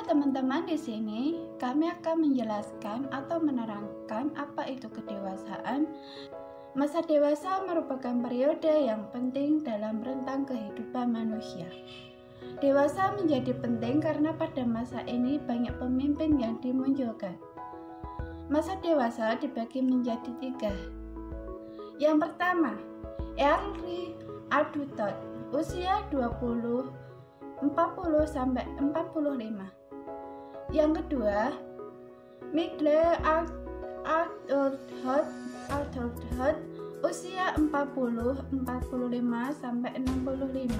teman-teman, di sini kami akan menjelaskan atau menerangkan apa itu kedewasaan. Masa dewasa merupakan periode yang penting dalam rentang kehidupan manusia. Dewasa menjadi penting karena pada masa ini banyak pemimpin yang dimunculkan. Masa dewasa dibagi menjadi 3. Yang pertama, early adulthood, usia 20, 40 sampai 45. Yang kedua, middle adulthood, usia 40, 45 sampai 65.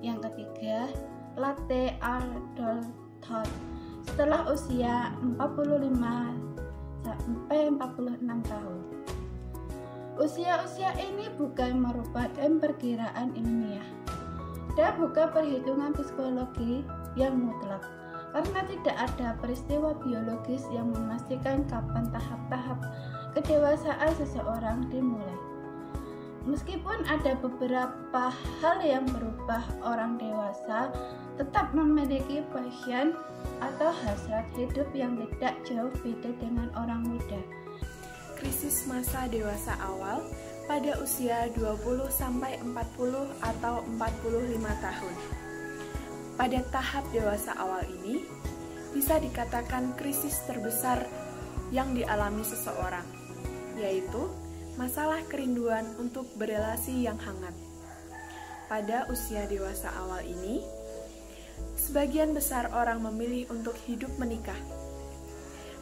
Yang ketiga, late adulthood, setelah usia 45 sampai 46 tahun. Usia-usia ini bukan merupakan perkiraan ilmiah dan bukan perhitungan psikologi yang mutlak, karena tidak ada peristiwa biologis yang memastikan kapan tahap-tahap kedewasaan seseorang dimulai. Meskipun ada beberapa hal yang berubah, orang dewasa tetap memiliki passion atau hasrat hidup yang tidak jauh beda dengan orang muda. Krisis masa dewasa awal pada usia 20 sampai 40 atau 45 tahun. Pada tahap dewasa awal ini bisa dikatakan krisis terbesar yang dialami seseorang, yaitu masalah kerinduan untuk berelasi yang hangat. Pada usia dewasa awal ini, sebagian besar orang memilih untuk hidup menikah.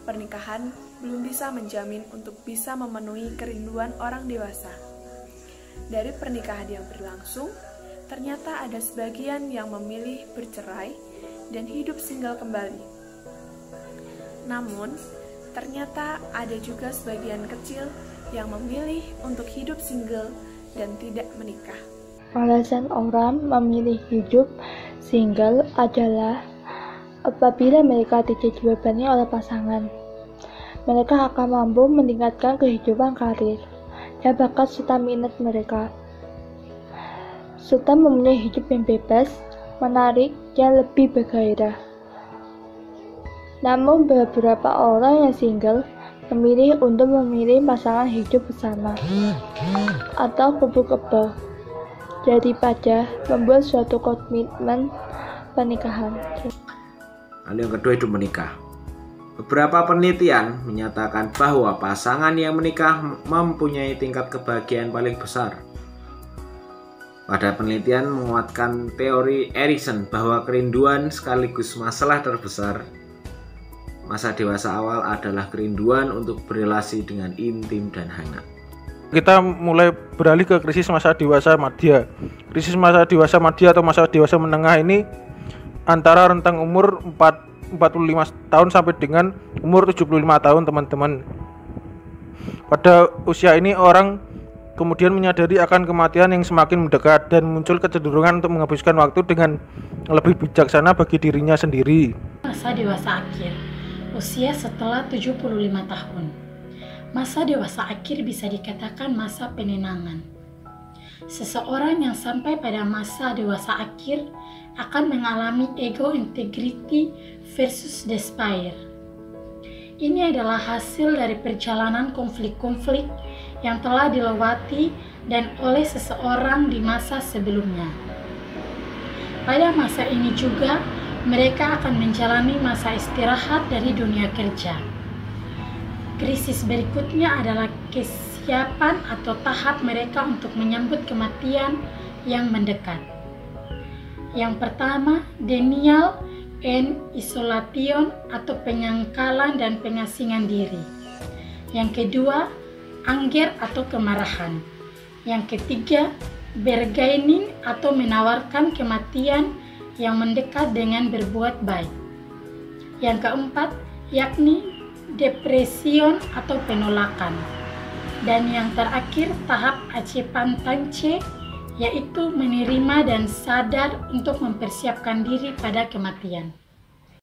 Pernikahan belum bisa menjamin untuk bisa memenuhi kerinduan orang dewasa. Dari pernikahan yang berlangsung, ternyata ada sebagian yang memilih bercerai dan hidup single kembali. Namun, ternyata ada juga sebagian kecil yang memilih untuk hidup single dan tidak menikah. Alasan orang memilih hidup single adalah apabila mereka tidak dibebani oleh pasangan, mereka akan mampu meningkatkan kehidupan karir dan bakat serta minat mereka, serta mempunyai hidup yang bebas, menarik, dan lebih bergairah. Namun beberapa orang yang single memilih untuk memilih pasangan hidup bersama atau kubu-kubu daripada membuat suatu komitmen pernikahan. Lalu yang kedua, hidup menikah. Beberapa penelitian menyatakan bahwa pasangan yang menikah mempunyai tingkat kebahagiaan paling besar. Pada penelitian menguatkan teori Erikson bahwa kerinduan sekaligus masalah terbesar masa dewasa awal adalah kerinduan untuk berelasi dengan intim dan hangat. Kita mulai beralih ke krisis masa dewasa madya. Krisis masa dewasa madya atau masa dewasa menengah ini antara rentang umur 45 tahun sampai dengan umur 75 tahun, teman-teman. Pada usia ini orang kemudian menyadari akan kematian yang semakin mendekat dan muncul kecenderungan untuk menghabiskan waktu dengan lebih bijaksana bagi dirinya sendiri. Masa dewasa akhir, usia setelah 75 tahun. Masa dewasa akhir bisa dikatakan masa penenangan. Seseorang yang sampai pada masa dewasa akhir akan mengalami ego integrity versus despair. Ini adalah hasil dari perjalanan konflik-konflik yang telah dilewati dan oleh seseorang di masa sebelumnya. Pada masa ini juga mereka akan menjalani masa istirahat dari dunia kerja. Krisis berikutnya adalah kesiapan atau tahap mereka untuk menyambut kematian yang mendekat. Yang pertama, denial and isolation atau penyangkalan dan pengasingan diri. Yang kedua, anger atau kemarahan. Yang ketiga, bargaining atau menawarkan kematian yang mendekat dengan berbuat baik. Yang keempat, yakni depresion atau penolakan. Dan yang terakhir, tahap acceptance, yaitu menerima dan sadar untuk mempersiapkan diri pada kematian.